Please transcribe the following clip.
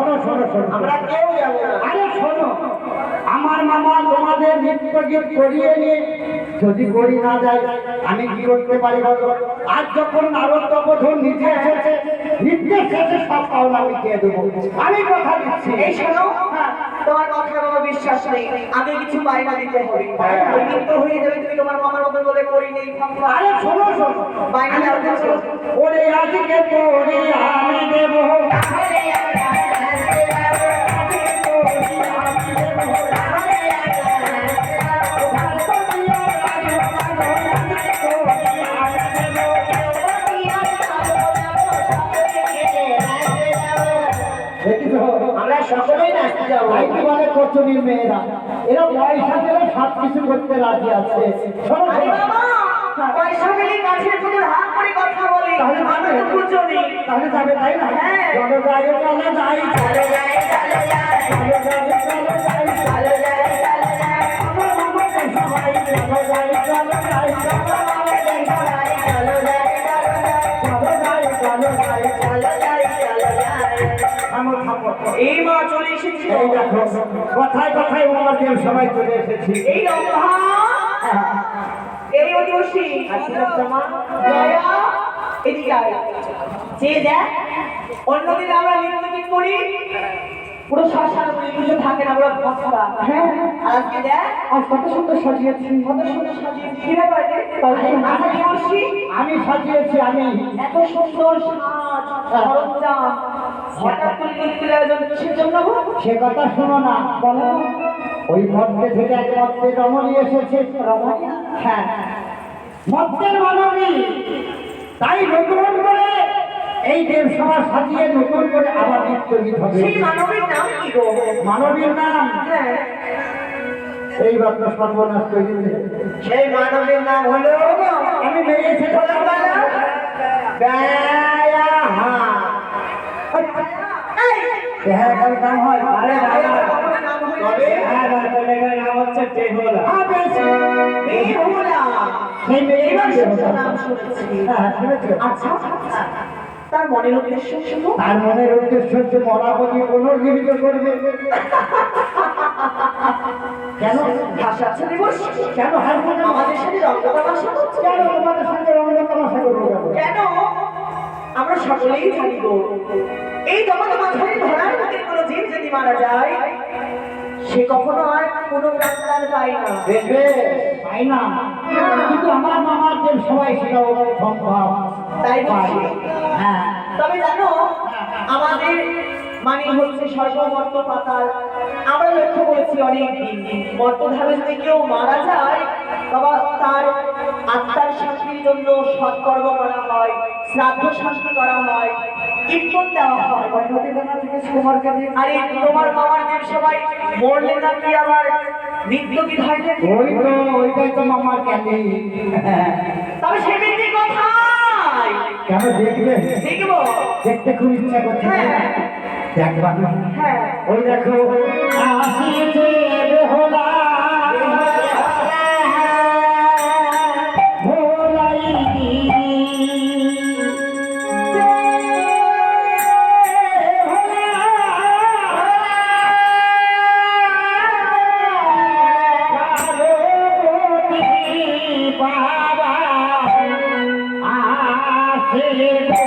শোনো শোনো শোনো, আমরা কেউ যাবো না। আরে শোনো, আমার মামা তোমাদের নৃত্য গীত করিয়ে নিয়ে যদি করি না যায় আমি কি করতে পারি বলো? আজ যখন নারদ তপধন নিজে এসেছে, নৃত্যের শেষে সব পাওনা মিটিয়ে দেবো, আমি কথা দিচ্ছি। এই শোনো, তোমার কথা বাবা বিশ্বাস নেই, আগে কিছু বায়না দিতে হবে। ওই দিন তো হয়ে যাবে, তুমি তোমার মামার মতো বলে করি নেই। আরে শোনো শোনো, বায়না দেওয়ার কিছু ওরে আজকে পরে আমি দেবো, আমরা সকলেই নাচতে যাবো। মানে কচুরির মেয়েরা এরা পয়সা দিলে সব কিছু করতে রাজি আছে। শোনো আরে শোনো, বাবা, পয়সা পেলে গাছের পুতুল হাত করে কথা বলে, তাহলে আমরা তো বুঝছো নি। তাহলে যাবে তাই না? হ্যাঁ। চলো যাই চলো যাই চলো যাই, চলো যাই, চলো যাই চলো যাই চলো যাই, চলো যাই, আমার মামাকে সবাই চলো যাই চলো যাই চলো আমাদের সবাই, চলো যাই, চলো যাই, চলো যাই চলো যাই চলো যাই, চলো যাই। আমার থামো। এই মা চলে এসেছি। এই দেখো, কথায় কথায় আমাদের সবাই চলে এসেছি। এই রম্ভা, এই অধিবসী, জয়া, এদিকে আয়। চেয়ে দেখ, অন্যদিন আমরা নৃত্য করি, পুরো শ্মশান পুজো থাকে না, আমরা ভক্তরা। হ্যাঁ, আর আজকে দেখ, আজ কত সুন্দর সাজিয়েছি, কত সুন্দর সাজিয়েছি। কি ব্যাপার রে? আচ্ছা, অধিবসী, আমি সাজিয়েছি আমি। এত সুন্দর সাজ, সরঞ্জাম, হঠাৎ করে নৃত্যের আয়োজন কিসের জন্য গো? সে কথা শোনো না, বলো। ওই মধ্যে থেকে এক মধ্যে রমণী এসেছে। রমণী? হ্যাঁ, মধ্যের মানবী, তাই নতুন করে এই দেবসভা সাজিয়ে নতুন করে আবার নৃত্য গীত হবে। সেই মানবীর নাম কি গো? মানবীর নাম হ্যাঁ, এইবার তো সর্বনাশ তৈরি হয়েছে। সেই মানবীর নাম হলো গো, আমি বেরিয়েছি বলো বলো। ব্যয়াহা। এই, হ্যাঁ, কার নাম হয়? আরে দাদা, কখনো নাম হয়নি। তবে হ্যাঁ, ছেলেটার নাম হচ্ছে বেহুলা। হ্যাঁ, বেশ। বেহুলা। সেই মেয়ের এবার বেহুলা। নাম শুনেছি। হ্যাঁ, শুনেছো? আচ্ছা, তার মনের উদ্দেশ্য শুনো। তার মনের উদ্দেশ্য হচ্ছে মরাপতি পুনর্জীবিত করবে। কেন ভাষা আছে দিবস, কেন হাসবে না? আমাদের সাথে রক্ত তামাশা করছে। কেন তোমাদের সঙ্গে রঙ তামাশা করবো কেন? কেন? আমরা সকলেই জানি গো, এই দমদম মাথায় ধরার মধ্যে কোনো জীব যদি মারা যায়, সে কখনো আর কোনো প্রাণ পায় না। দেখবে পাই না, কিন্তু আমার মামাদের সবাই সেটাও সম্ভব। তাই বলছি। হ্যাঁ, তবে জানো, আমাদের মানে হচ্ছে সর্বমর্ত পাতাল, আমরা লক্ষ্য করেছি অনেক দিন মর্তধামে যদি কেউ মারা যায়, বাবা তার আত্মার শান্তির জন্য সৎকর্ম করা হয়, শ্রাদ্ধ শান্তি করা হয়, কীর্তন দেওয়া হয়। আরে তোমার মামার দেব সবাই মরলে নাকি আবার নৃত্য কি হয় না? ওইটাই তো মামার ক্যালি। তবে সে ব্যক্তি কোথায় কেন দেখবে? দেখবো? দেখতে খুব ইচ্ছা করছে। হ্যাঁ। দেখবা না? হ্যাঁ, ওই দেখো আসিছে বেহুলা, ভোলাই বাবা আসে গো